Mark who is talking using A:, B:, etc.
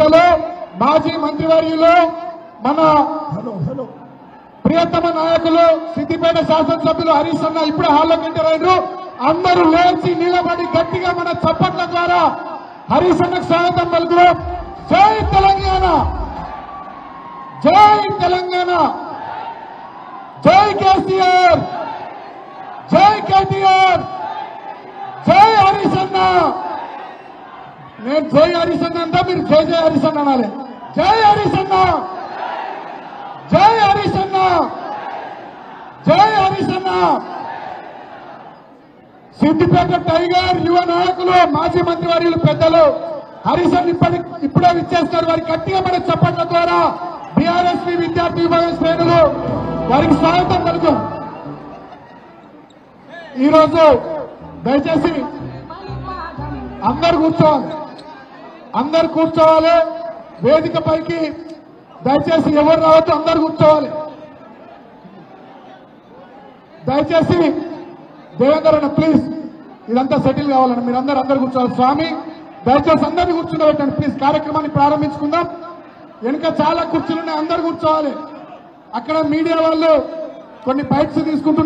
A: పెద్దలు మాజీ మంత్రివర్యులు మన ప్రియతమ నాయకులు సిద్దిపేట శాసనసభ్యులు హరీష్ అన్న ఇప్పుడు హాల్లోకి ఎంటర్ అయ్యారు. అందరూ లేచి నిలబడి గట్టిగా మన చప్పట్ల ద్వారా హరీష్ అన్నకు స్వాగతం పలుకులు. జై తెలంగాణ, జై తెలంగాణ, జై కేసీఆర్, జై కేటీఆర్, జై హరీష్ అన్న. నేను జై హరీష్ అన్న అంటే మీరు జై జై హరీష్ అన్న అనాలి. జై హరీష్ అన్న, జై హరీష్ అన్న, జై హరీష్ అన్న. సిద్దిపేట టైగర్ యువ నాయకులు మాజీ మంత్రివర్యులు పెద్దలు హరీష్ అన్న ఇప్పుడే విచ్చేస్తారు. వారికి గట్టిగా మన చప్పట్ల ద్వారా బీఆర్ఎస్ విద్యార్థి విభాగం శ్రేణులు వారికి స్వాగతం పలుకుతాం. ఈరోజు దయచేసి అందరు కూర్చోవాలి, అందరు కూర్చోవాలి. వేదిక పైకి దయచేసి ఎవరు రావద్దు, అందరు కూర్చోవాలి. దయచేసి దేవేందర్ అన్న ప్లీజ్ ఇదంతా సెటిల్ కావాలన్న మీరందరూ కూర్చోవాలి. స్వామి దయచేసి అందరినీ కూర్చుండబెట్టండి ప్లీజ్. కార్యక్రమాన్ని ప్రారంభించుకుందాం. వెనుక చాలా కుర్చీలున్నాయి, అందరు కూర్చోవాలి. అక్కడ మీడియా వాళ్ళు కొన్ని బైట్స్ తీసుకుంటున్నారు.